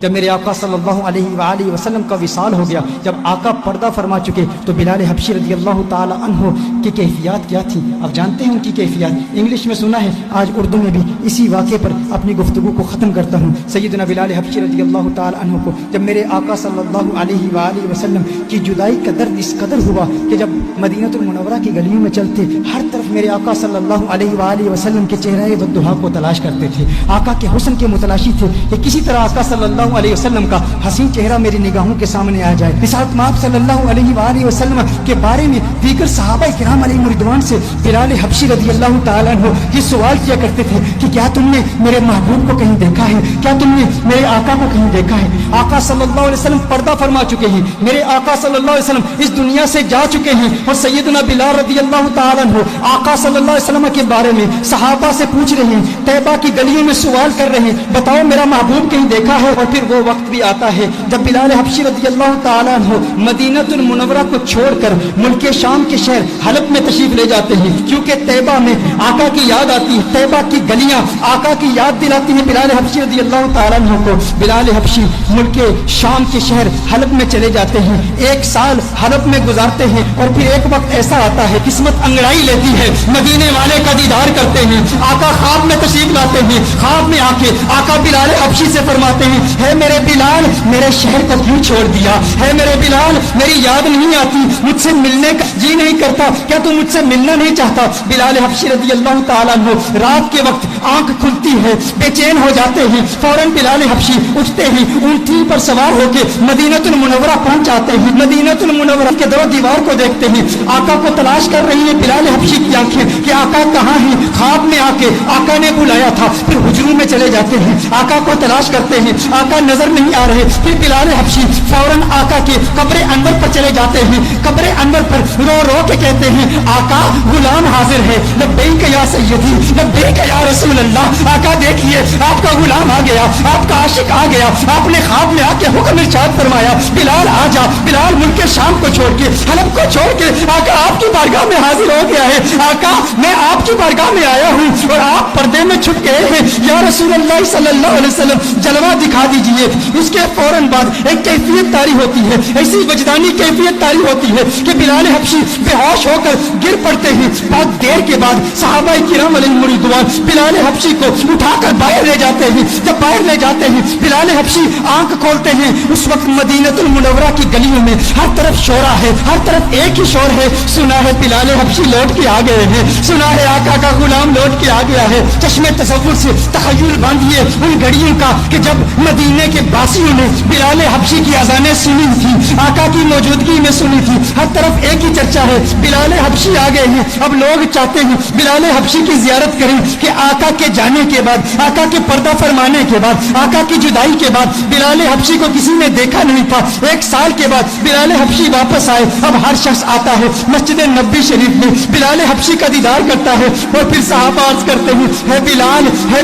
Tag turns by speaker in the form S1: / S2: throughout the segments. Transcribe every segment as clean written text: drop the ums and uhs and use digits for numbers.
S1: جب میرے آقا صلی اللہ علیہ وآلہ وسلم کا وصال ہو گیا، جب آقا پردہ فرما چکے، تو بلال حبشی رضی اللہ تعالی عنہ کی کیفیات کیا تھی آپ جانتے ہیں؟ ان کی کیفیات انگلش میں سنا ہے، آج اردو میں بھی اسی واقعے پر اپنی گفتگو کو ختم کرتا ہوں۔ سیدنا بلال حبشی رضی اللہ تعالی عنہ کو جب میرے آقا صلی اللہ علیہ وآلہ وسلم کی جدائی کا درد اس قدر ہوا کہ جب مدینہ المنورہ کی گلیوں میں چلتے، ہر طرف میرے آقا صلی اللہ علیہ وآلہ وسلم کے چہرے والضحیٰ کو تلاش کرتے تھے، آقا کے حسن کے متلاشی تھے کہ کسی طرح آقا صلی اللہ علیہ وسلم کا حسین چہرہ میری نگاہوں کے سامنے آ جائے۔ رسالت مآب صلی اللہ علیہ وآلہ وسلم کے بارے میں دیگر صحابہ کرام علیہ رضوان سے بلال حبشی رضی اللہ تعالیٰ عنہ یہ سوال کیا کرتے تھے کہ کیا تم نے میرے محبوب کو کہیں دیکھا ہے؟ کیا تم نے میرے آقا کو کہیں دیکھا ہے؟ آقا صلی اللہ علیہ وسلم پردہ فرما چکے ہیں، میرے آقا صلی اللہ علیہ وسلم اس دنیا سے جا چکے ہیں، اور سیدنا بلال رضی اللہ تعالیٰ عنہ آقا صلی اللہ علیہ وسلم کے بارے میں صحابہ سے پوچھ رہے ہیں، طیبہ کی گلیوں میں سوال کر رہے ہیں، بتاؤ میرا محبوب کہیں دیکھا ہے؟ اور پھر وہ وقت بھی آتا ہے جب بلال حبشی رضی اللہ تعالیٰ عنہ مدینہ المنورہ کو چھوڑ کر ملک شام کے شہر حلب میں تشریف لے جاتے ہیں، کیونکہ طیبہ میں آقا کی یاد آتی ہے، طیبہ کی گلیاں آقا کی یاد دلاتی ہیں بلال حبشی رضی اللہ تعالیٰ عنہ کو۔ بلال حبشی ملک شام کے شہر حلب میں چلے جاتے ہیں، 1 سال حلب میں گزارتے ہیں، اور پھر ایک وقت ایسا آتا ہے قسمت انگڑائی لیتی ہے، مدینے والے کا دیدار کرتے ہیں، آقا خواب میں تشریف لاتے ہیں، خواب میں آ کے آقا بلال حبشی سے فرماتے ہیں، ہے میرے بلال میرے شہر کو کیوں چھوڑ دیا؟ ہے میرے بلال میری یاد نہیں آتی؟ مجھ سے ملنے کا جی نہیں کرتا؟ کیا تم مجھ سے ملنا نہیں چاہتا؟ بلال حبشی رضی اللہ تعالیٰ عنہ رات کے وقت آنکھ کھلتی ہے، بے چین ہو جاتے ہیں، فوراً بلال حبشی اٹھتے ہیں، اونٹی پر سوار ہو کے مدینہ المنورہ پہنچ جاتے ہیں، مدینہ المنورہ کے در و دیوار کو دیکھتے ہیں، آقا کو تلاش کر رہی ہیں بلال حبشی کی آنکھیں کہ آقا کہاں ہیں؟ خواب میں آ کے آقا نے بلایا تھا، پھر حجروں میں چلے جاتے ہیں، آقا کو تلاش کرتے ہیں، آقا نظر نہیں آ رہے، پھر بلال حبشی فوراً آقا کے قبر انور پر چلے جاتے ہیں، قبر انور پر رو رو کے کہتے ہیں، آقا غلام حاضر ہے، لبیک یا سیدی لبیک یا رسول اللہ۔ آقا دیکھیے آپ کا غلام آ گیا، آپ کا عاشق آ گیا، آپ نے خواب میں آ کے حکم ارشاد فرمایا، بلال آ جا۔ بلال ملک شام کو چھوڑ کے حلب کو چھوڑ کے آقا آپ کی بارگاہ میں حاضر ہو گیا ہے، آقا میں آپ کی بارگاہ میں آیا ہوں اور آپ پردے میں چھپ گئے ہیں، یا رسول اللہ صلی اللہ علیہ وسلم جلوہ دکھا دیجئے۔ اس کے فوراً بعد ایک کیفیت طاری ہوتی ہے، ایسی وجدانی کیفیت طاری ہوتی ہے کہ بلال حبشی بے ہوش ہو کر گر پڑتے ہیں۔ بہت دیر کے بعد صحابہ کرام علیہ رضوان بلال حبشی کو اٹھا کر باہر لے جاتے ہیں، جب باہر لے جاتے ہیں بلال حبشی آنکھ کھولتے ہیں، اس وقت مدینہ المنورہ کی گلیوں میں ہر طرف شورا ہے، ہر طرف ایک ہی شور ہے، سنا ہے بلال حبشی لوٹ کے آ گئے ہیں، سنا ہے آقا کا غلام لوٹ کے آ گیا ہے۔ چشمے تصور سے تخیل باندھیے ان گھڑیوں کا کہ جب مدینے کے باسیوں نے بلال حبشی کی اذانیں سنی تھی، آقا کی موجودگی میں سنی تھی، ہر طرف ایک ہی چرچا ہے، بلال حبشی آ گئے ہیں۔ اب لوگ چاہتے ہیں بلال حبشی کی زیارت کریں کہ آقا کے جانے کے بعد، آقا کے پردہ فرمانے کے بعد، آقا کی جدائی کے بعد بلال حبشی کو کسی نے دیکھا نہیں تھا، 1 سال کے بعد بلال حبشی واپس آئے، اب ہر شخص آتا ہے مسجد نبوی شریف میں بلال حبشی کا دیدار کرتا ہے، اور پھر صحابہ عرض کرتے ہیں، ہے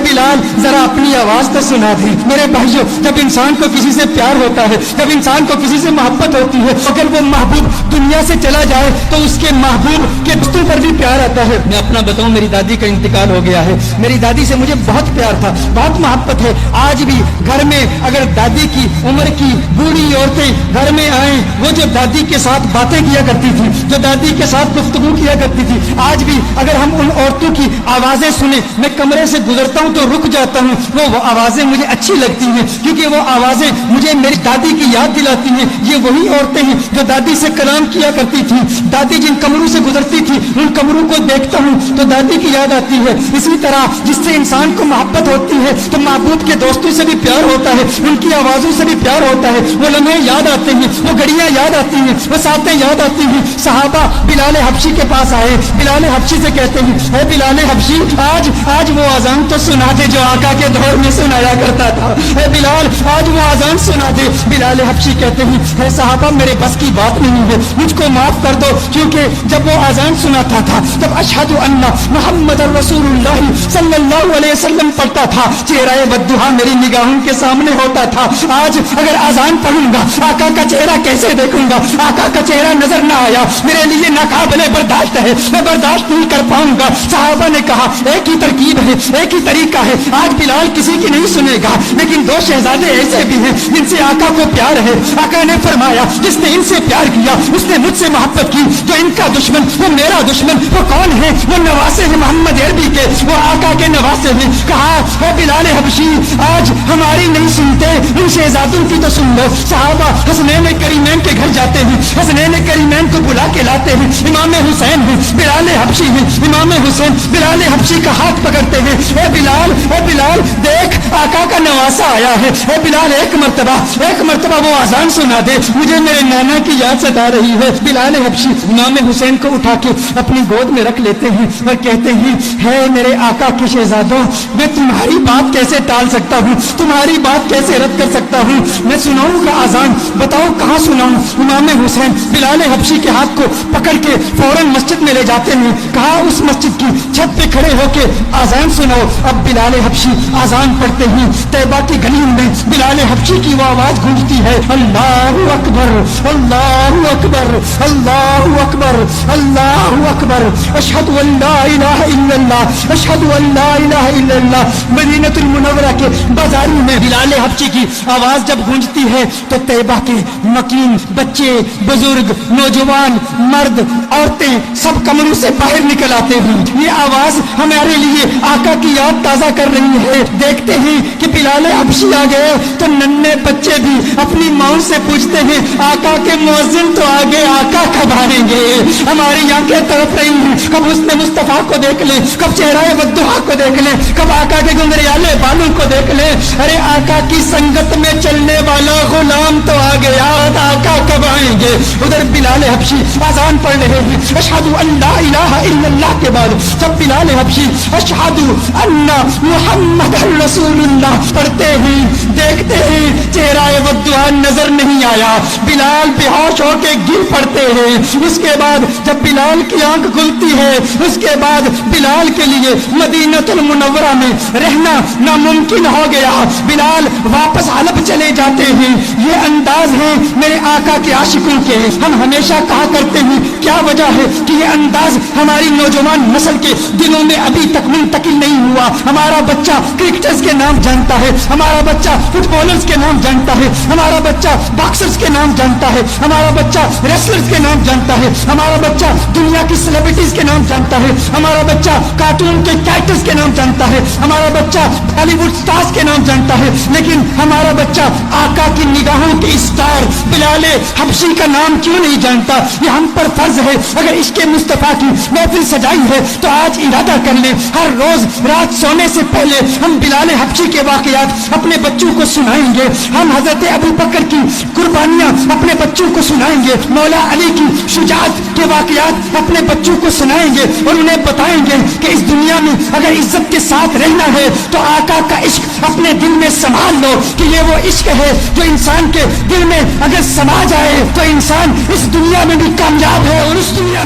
S1: بلال ذرا اپنی آواز تو سنا دیں۔ میرے بھائیوں، جب انسان کو کسی سے پیار ہوتا ہے، جب انسان کو کسی سے محبت ہوتی ہے، اگر وہ محبوب دنیا سے چلا جائے تو اس کے محبوب کے دوستوں پر بھی پیار آتا ہے۔ میں اپنا بتاؤں، میری دادی کا انتقال ہو گیا ہے، میری دادی سے مجھے بہت پیار تھا، بہت محبت ہے، آج بھی گھر میں اگر دادی کی عمر کی بوڑھی عورتیں گھر میں آئیں، وہ جو دادی کے ساتھ باتیں کیا کرتی تھی، جو دادی کے ساتھ گفتگو کیا کرتی تھی، آج بھی اگر ہم ان عورتوں کی آوازیں سنیں، میں کمرے سے گزرتا ہوں تو رک جاتا ہوں، وہ آوازیں مجھے اچھی لگتی ہیں، کیونکہ وہ آوازیں مجھے میری دادی کی یاد دلاتی ہیں۔ یہ وہی عورتیں ہیں جو دادی سے کلام کیا کرتی تھی، دادی جن کمروں سے گزرتی تھی ان کمروں کو دیکھتا ہوں تو دادی کی یاد آتی ہے۔ اسی طرح جس سے انسان کو محبت ہوتی ہے تو محبوب کے دوستوں سے بھی پیار ہوتا ہے، ان کی آوازوں سے بھی پیار ہوتا ہے، وہ لمحے یاد آتے ہیں، وہ گھڑیاں یاد آتی ہیں، وہ ساتیں یاد آتی ہیں۔ صحابہ بلال حبشی کے پاس آئے، بلال حبشی سے کہتے ہیں، اے بلال حبشی آج وہ اذان تو سنا دے جو آقا کے دور میں سنایا کرتا تھا، اے بلال آج وہ اذان سنا دے۔ بلال حبشی کہتے ہیں، اے صحابہ میرے بس کی بات نہیں ہے، مجھ کو معاف کر دو، کیونکہ جب وہ اذان سناتا تھا جب اشہد ان محمد رسول اللہ صلی اللہ علیہ وسلم پڑھتا تھا، چہرہ بددعا میری نگاہوں کے سامنے ہوتا تھا۔ آج اگر اذان پڑھوں گا آقا کا چہرہ کیسے دیکھوں گا؟ آقا کا چہرہ نظر نہ آیا، میرے لیے ناقابل برداشت ہے، میں برداشت نہیں کر پاؤں گا۔ صحابہ نے کہا ایک ہی ترکیب ہے، ایک ہی طریقہ ہے، آج بلال کسی کی نہیں سنے گا، لیکن 2 شہزادے ایسے بھی ہیں جن سے آقا کو پیار ہے. آقا نے فرمایا جس نے ان سے پیار کیا اس نے مجھ سے محبت کی. جو ان کا دشمن وہ میرا دشمن. وہ کون ہے؟ وہ نواسے ہیں محمد عربی کے, وہ آقا کے نواسے ہیں. کہا اے بلال حبشی آج ہماری نہیں سنتے, ان شہزادوں کی تو سن لو. صحابہ حسنین کریمین کے گھر جاتے ہیں, حسنین کریمین کو بلا کے لاتے ہیں. امام حسین ہیں, بلال حبشی ہیں. امام حسین بلال حبشی کا ہاتھ پکڑتے ہیں. اے بلال دیکھ آقا کا نواسا آیا ہے. اے بلال ایک مرتبہ وہ آزان سنا دے, مجھے میرے نانا کی یاد ستا رہی ہے. بلال حبشی امام حسین کو اٹھا کے اپنی گود میں رکھ لیتے ہیں اور کہتے ہیں ہے میرے آقا کے شہزادوں, میں تمہاری بات کیسے ٹال سکتا ہوں, تمہاری بات کیسے رد کر سکتا ہوں. میں سناؤں گا آزان, بتاؤ کہاں سناؤں. امام حسین بلال حبشی کے ہاتھ کو پکڑ کے فوراً مسجد میں لے جاتے ہیں. کہا اس مسجد کی چھت پہ کھڑے ہو کے آزان سناؤ. اب بلال حبشی آزان پڑھتے ہیں. طیبہ کی گلیوں میں بلال حبشی کی وہ آواز گونجتی ہے, اللہ اکبر اللہ اکبر اللہ اکبر اللہ اکبر, اشہد ان لا الہ الا اللہ اشہد ان لا الہ الا اللہ. مدینہ المنورہ کے بازاروں میں بلال حبشی کی آواز جب گونجتی ہے تو طیبہ کے مکین بچے بزرگ نوجوان مرد عورتیں سب کمروں سے باہر نکل آتے ہیں. یہ آواز ہمارے لیے آقا کی یاد تازہ کر رہی ہے. دیکھتے ہیں کہ بلال حبشی آ گئے تو ننھے بچے بھی اپنی ماں سے پوچھتے ہیں آقا کے مؤذن تو آگے, آقا کب آئیں گے. ہماری آنکھیں تڑپ رہی ہیں, کب حسن مصطفیٰ کو دیکھ لیں, کب چہرہ والضحیٰ کو دیکھ لیں, کب آقا کے گنگریالے بالوں کو دیکھ لیں. ارے آقا کی سنگت میں چلنے والا غلام تو آ گیا, آقا کب آئیں گے. ادھر بلال حبشی آزان پڑھ رہے ہیں. اشہد ان لا الہ الا اللہ کے بعد جب بلال حبشی اشہد ان محمد رسول اللہ پڑھتے ہیں, دیکھتے ہیں چہرہ والضحیٰ نظر نہیں آیا. بلال بے ہوش ہو کے گر پڑتے ہیں. اس کے بعد جب بلال کی آنکھ کھلتی ہے اس کے بعد بلال کے لیے مدینہ المنورہ میں رہنا ناممکن ہو گیا. بلال واپس حلب چلے جاتے ہیں. یہ انداز ہے میرے آقا کے عاشقوں کے. ہم ہمیشہ کہا کرتے ہیں کیا وجہ ہے کہ یہ انداز ہماری نوجوان نسل کے دلوں میں ابھی تک منتقل نہیں ہوا. ہمارا بچہ کرکٹرز کے نام جانتا ہے, ہمارا بچہ فٹ بالرز کے نام جانتا ہے, ہمارا بچہ باکسرز کے نام جانتا ہے, ہمارا بچہ ریسلرز کے نام جانتا ہے, ہمارا بچہ دنیا کی سیلیبریٹیز کے نام جانتا ہے, ہمارا بچہ کارٹون کے کیریکٹرز کے نام جانتا ہے, ہمارا بچہ بالی ووڈ سٹارز کے نام جانتا ہے. لیکن ہمارا بچہ آقا کی نگاہوں کے اسٹار بلال حبشی کا نام کیوں نہیں جانتا؟ یہ ہم پر فرض ہے. اگر عشق مصطفیٰ کی محفل سجائی ہے تو آج ارادہ کر لیں ہر روز رات سونے سے پہلے ہم بلال حبشی کے واقعات اپنے بچوں کو سنائیں گے. ہم حضرت ابو بکر کی قربانیاں اپنے بچوں کو سنائیں گے, مولا علی کی شجاعت کے واقعات اپنے بچوں کو سنائیں گے اور انہیں بتائیں گے کہ اس دنیا میں اگر عزت کے ساتھ رہنا ہے تو آقا کا عشق اپنے دل میں سنبھال لو کہ یہ وہ عشق ہے جو انسان کے دل میں اگر سما جائے تو انسان اس دنیا میں بھی کامیاب ہے اور اس دنیا